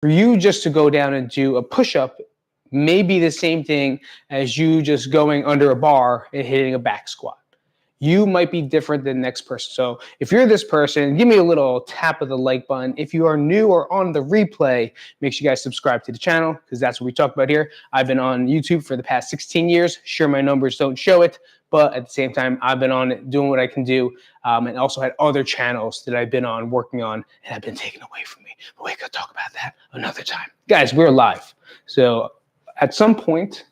For you just to go down and do a push-up may be the same thing as you just going under a bar and hitting a back squat. You might be different than the next person. So if you're this person, give me a little tap of the like button. If you are new or on the replay, make sure you guys subscribe to the channel because that's what we talk about here. I've been on YouTube for the past 16 years. Sure, my numbers don't show it, but at the same time, I've been on it doing what I can do, and also had other channels that I've been on, working on, and have been taken away from me. But we could talk about that another time. Guys, we're live. So at some point,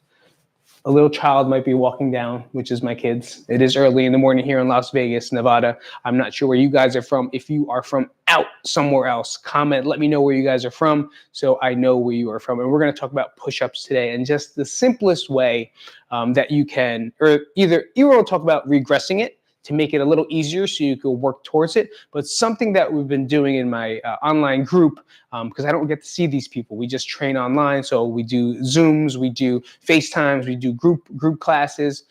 a little child might be walking down, which is my kids. It is early in the morning here in Las Vegas, Nevada. I'm not sure where you guys are from. If you are from out somewhere else, comment, let me know where you guys are from so I know where you are from. And we're going to talk about push-ups today and just the simplest way that you can, or either you will talk about regressing it to make it a little easier so you can work towards it. But something that we've been doing in my online group, because I don't get to see these people. We just train online. So we do Zooms, we do FaceTimes, we do group classes.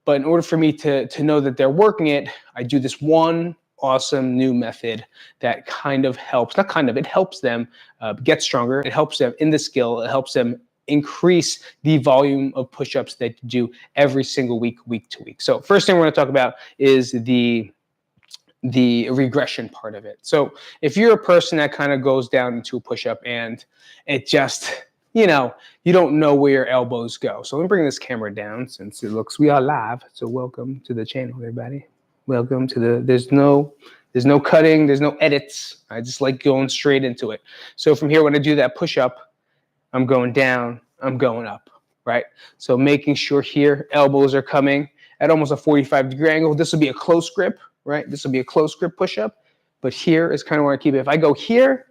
But in order for me to know that they're working it, I do this one awesome new method that kind of helps, not kind of, it helps them get stronger. It helps them in the skill. It helps them increase the volume of push-ups that you do every single week, week to week. So first thing we're going to talk about is the regression part of it. So if you're a person that kind of goes down into a push-up and it just, you don't know where your elbows go. So let me bring this camera down since it looks, we are live. So welcome to the channel, everybody. Welcome to there's no cutting, there's no edits. I just like going straight into it. So from here, when I do that push-up, I'm going down, I'm going up, right? So making sure here, elbows are coming at almost a 45-degree angle. This will be a close grip, right? This will be a close grip push-up, but here is kind of where I keep it. If I go here,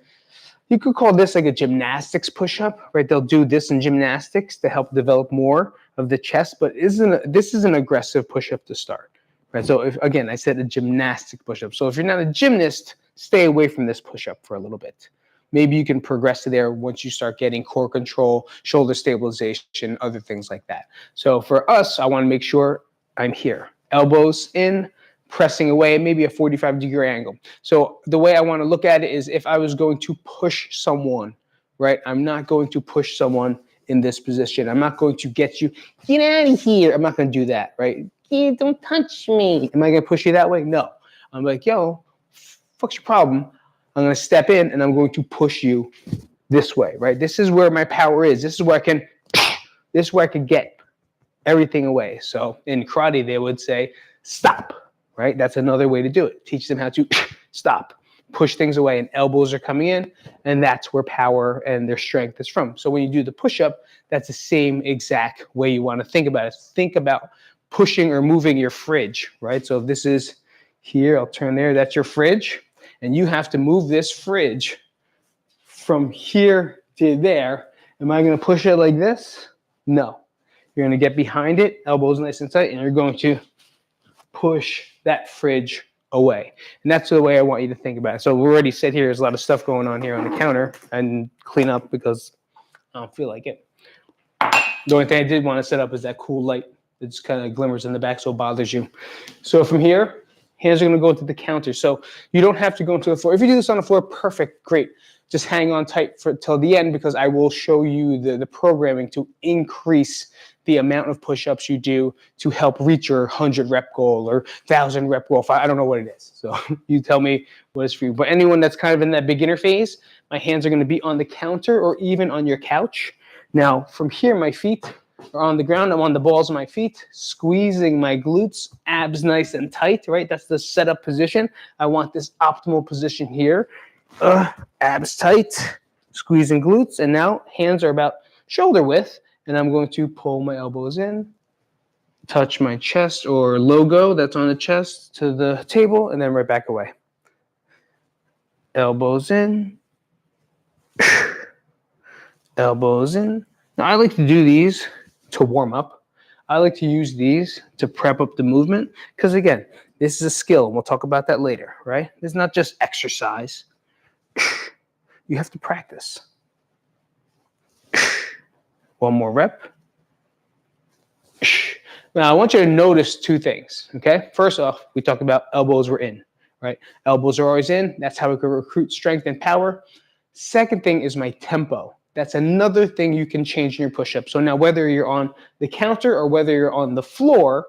you could call this like a gymnastics push-up, right? They'll do this in gymnastics to help develop more of the chest, but this is an aggressive push-up to start, right? So if, again, I said a gymnastic push-up. So if you're not a gymnast, stay away from this push-up for a little bit. Maybe you can progress to there once you start getting core control, shoulder stabilization, other things like that. So for us, I want to make sure I'm here. Elbows in, pressing away, maybe a 45-degree angle. So the way I want to look at it is if I was going to push someone, right? I'm not going to push someone in this position. I'm not going to get you out of here. I'm not going to do that, right? Don't touch me. Am I going to push you that way? No. I'm like, yo, fuck's your problem? I'm going to step in and I'm going to push you this way, right? This is where my power is. This is where I can get everything away. So in karate, they would say, stop, right? That's another way to do it. Teach them how to stop, push things away, and elbows are coming in, and that's where power and their strength is from. So when you do the push-up, that's the same exact way you want to think about it. Think about pushing or moving your fridge, right? So if this is here, I'll turn there, that's your fridge. And you have to move this fridge from here to there. Am I going to push it like this? No. You're going to get behind it, elbows nice and tight, and you're going to push that fridge away. And that's the way I want you to think about it. So we already said here, there's a lot of stuff going on here on the counter and clean up because I don't feel like it. The only thing I did want to set up is that cool light that just kind of glimmers in the back so it bothers you. So from here, hands are going to go into the counter. So you don't have to go into the floor. If you do this on the floor, perfect, great. Just hang on tight till the end because I will show you the programming to increase the amount of push-ups you do to help reach your 100 rep goal or 1,000 rep goal. I don't know what it is. So you tell me what is for you. But anyone that's kind of in that beginner phase, my hands are going to be on the counter or even on your couch. Now from here, my feet are on the ground. I'm on the balls of my feet, squeezing my glutes, abs nice and tight, right? That's the setup position. I want this optimal position here. Abs tight, squeezing glutes. And now hands are about shoulder width. And I'm going to pull my elbows in, touch my chest or logo that's on the chest to the table, and then right back away. Elbows in, elbows in. Now I like to do these to warm up. I like to use these to prep up the movement because, again, this is a skill, and we'll talk about that later, right? It's not just exercise. You have to practice. One more rep. Now, I want you to notice two things, okay? First off, we talked about elbows were in, right? Elbows are always in. That's how we can recruit strength and power. Second thing is my tempo. That's another thing you can change in your push-up. So now whether you're on the counter or whether you're on the floor,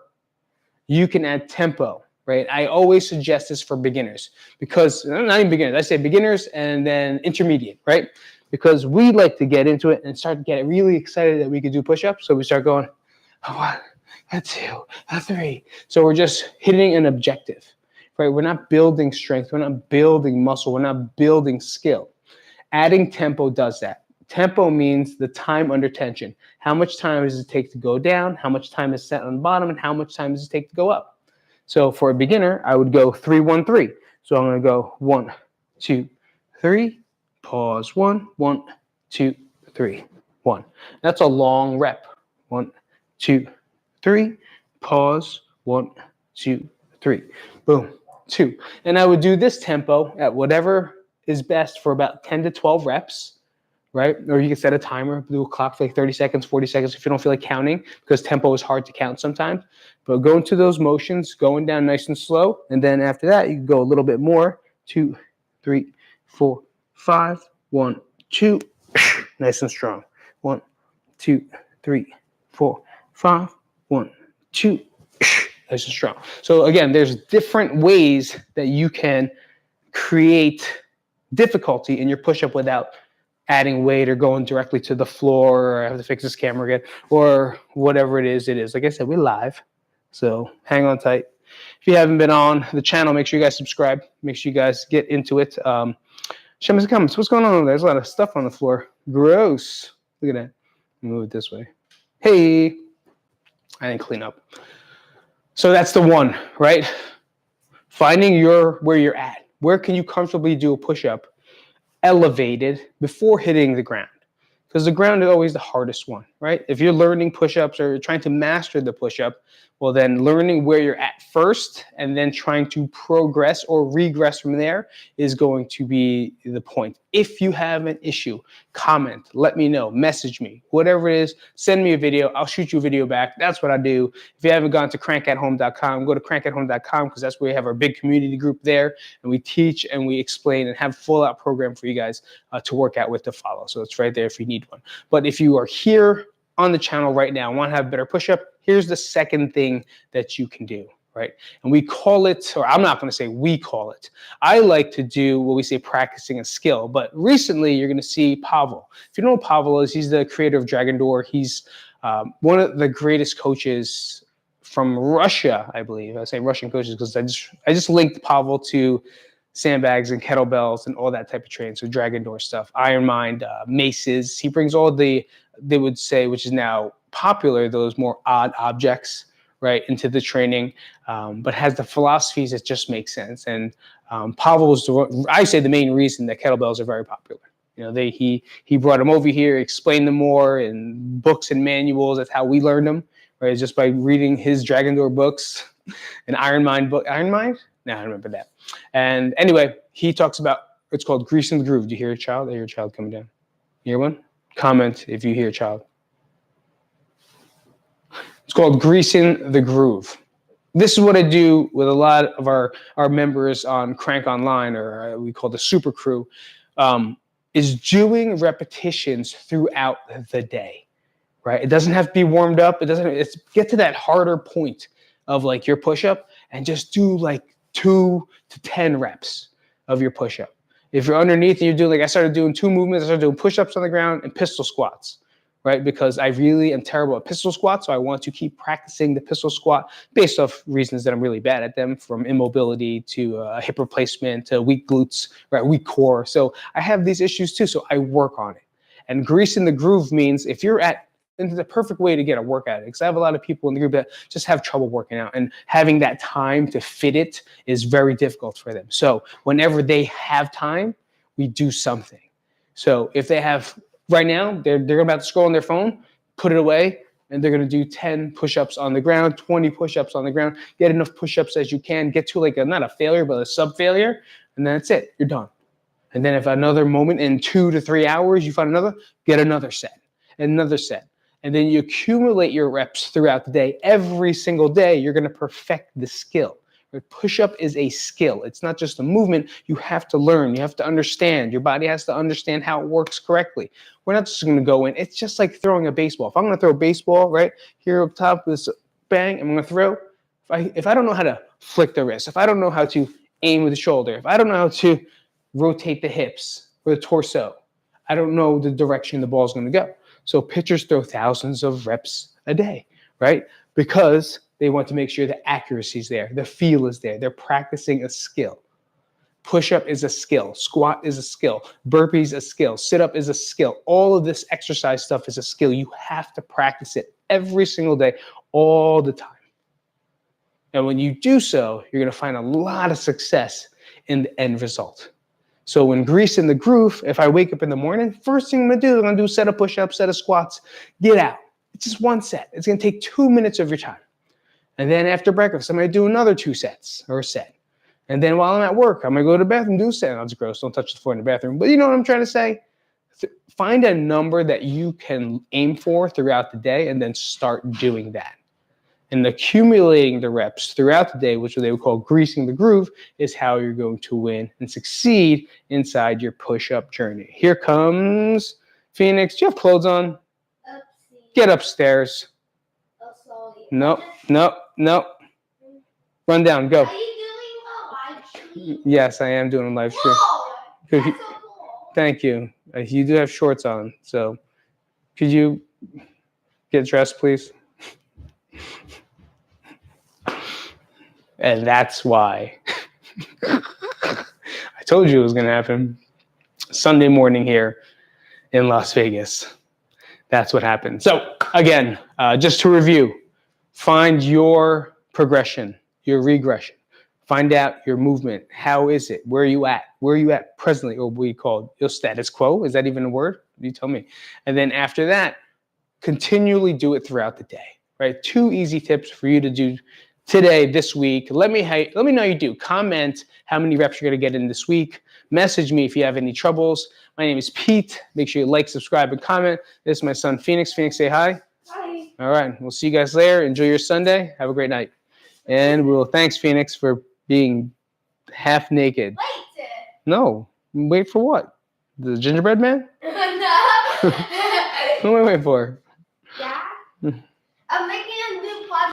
you can add tempo, right? I always suggest this for beginners because, not even beginners, I say beginners and then intermediate, right? Because we like to get into it and start to get really excited that we could do push-ups. So we start going, a 1, a 2, a 3. So we're just hitting an objective, right? We're not building strength. We're not building muscle. We're not building skill. Adding tempo does that. Tempo means the time under tension. How much time does it take to go down? How much time is set on the bottom? And how much time does it take to go up? So for a beginner, I would go 3, 1, 3. So I'm going to go 1, 2, 3. Pause. 1, 1, 2, 3, 1. That's a long rep. 1, 2, 3. Pause. 1, 2, 3. Boom. 2. And I would do this tempo at whatever is best for about 10 to 12 reps. Right? Or you can set a timer, do a clock for like 30 seconds, 40 seconds if you don't feel like counting, because tempo is hard to count sometimes. But go into those motions, going down nice and slow. And then after that, you can go a little bit more. 2, 3, 4, 5. 1, 2. Nice and strong. 1, 2, 3, 4, 5. 1, 2. Nice and strong. So again, there's different ways that you can create difficulty in your push-up without adding weight or going directly to the floor, or I have to fix this camera again, or whatever it is. Like I said, we're live, so hang on tight. If you haven't been on the channel, make sure you guys subscribe. Make sure you guys get into it. Show me some comments. What's going on over there? There's a lot of stuff on the floor. Gross. Look at that. Move it this way. Hey. I didn't clean up. So that's the one, right? Finding where you're at. Where can you comfortably do a push-up elevated before hitting the ground? Because the ground is always the hardest one, right? If you're learning push-ups or you're trying to master the push-up, well, then learning where you're at first and then trying to progress or regress from there is going to be the point. If you have an issue, comment, let me know, message me, whatever it is, send me a video. I'll shoot you a video back. That's what I do. If you haven't gone to crankathome.com, go to crankathome.com because that's where we have our big community group there, and we teach and we explain and have a full-out program for you guys to work out with to follow. So it's right there if you need one. But if you are here on the channel right now and want to have a better push-up, here's the second thing that you can do, right? And we call it, or I'm not going to say we call it. I like to do what we say practicing a skill. But recently, you're going to see Pavel. If you know who Pavel is, he's the creator of Dragon Door. He's one of the greatest coaches from Russia, I believe. I say Russian coaches because I just linked Pavel to sandbags and kettlebells and all that type of training. So Dragon Door stuff, Iron Mind, maces. He brings all they would say, which is now popular, those more odd objects, right, into the training, but has the philosophies that just make sense. And Pavel was, I say, the main reason that kettlebells are very popular. You know, he brought them over here, explained them more in books and manuals. That's how we learned them, right? Just by reading his Dragon Door books, an Iron Mind book. Iron Mind? No, I remember that. And anyway, he talks about, it's called Greasing the Groove. Do you hear a child? I hear a child coming down. You hear one? Comment if you hear a child. It's called Greasing the Groove. This is what I do with a lot of our members on Krank Online, or we call the Super Crew, is doing repetitions throughout the day, right? It doesn't have to be warmed up. It's get to that harder point of like your push-up and just do like 2 to 10 reps of your push-up. If you're underneath and you're doing, like I started doing 2 movements, I started doing push-ups on the ground and pistol squats, right? Because I really am terrible at pistol squats, so I want to keep practicing the pistol squat based off reasons that I'm really bad at them, from immobility to hip replacement to weak glutes, right? Weak core. So I have these issues too, so I work on it. And greasing the groove means if you're at, into the perfect way to get a workout, because I have a lot of people in the group that just have trouble working out, and having that time to fit it is very difficult for them. So whenever they have time, we do something. So if they have, right now, they're about to scroll on their phone, put it away, and they're going to do 10 push-ups on the ground, 20 push-ups on the ground, get enough push-ups as you can, get to like not a failure, but a sub-failure, and then that's it, you're done. And then if another moment in 2 to 3 hours, you find another, get another set, another set. And then you accumulate your reps throughout the day. Every single day, you're going to perfect the skill. Push-up is a skill. It's not just a movement. You have to learn. You have to understand. Your body has to understand how it works correctly. We're not just going to go in. It's just like throwing a baseball. If I'm going to throw a baseball right here up top, this bang, I'm going to throw. If I don't know how to flick the wrist, if I don't know how to aim with the shoulder, if I don't know how to rotate the hips or the torso, I don't know the direction the ball is going to go. So pitchers throw thousands of reps a day, right? Because they want to make sure the accuracy is there, the feel is there. They're practicing a skill. Push-up is a skill. Squat is a skill. Burpees a skill. Sit-up is a skill. All of this exercise stuff is a skill. You have to practice it every single day, all the time. And when you do so, you're going to find a lot of success in the end result. So when greasing the groove, if I wake up in the morning, first thing I'm going to do, I'm going to do a set of push-ups, set of squats, get out. It's just one set. It's going to take 2 minutes of your time. And then after breakfast, I'm going to do another 2 sets or a set. And then while I'm at work, I'm going to go to the bathroom, do a set. That's gross. Don't touch the floor in the bathroom. But you know what I'm trying to say? Find a number that you can aim for throughout the day and then start doing that. And accumulating the reps throughout the day, which they would call greasing the groove, is how you're going to win and succeed inside your push-up journey. Here comes Phoenix. Do you have clothes on? Get upstairs. Nope. Run down. Go. Are you doing a live stream? Yes, I am doing a live stream. Whoa, that's so cool. Thank you. You do have shorts on, so could you get dressed, please? And that's why I told you it was going to happen. Sunday morning here in Las Vegas. That's what happened. So again, just to review, find your progression, your regression. Find out your movement. How is it? Where are you at? Where are you at presently, or what we call your status quo? Is that even a word? You tell me. And then after that, continually do it throughout the day, right? 2 easy tips for you to do today, this week. Let me know you do. Comment how many reps you're going to get in this week. Message me if you have any troubles. My name is Pete. Make sure you like, subscribe, and comment. This is my son, Phoenix. Phoenix, say hi. Hi. All right. We'll see you guys later. Enjoy your Sunday. Have a great night. And thanks, Phoenix, for being half naked. Wait. No. Wait for what? The gingerbread man? No. What am I waiting for? Yeah.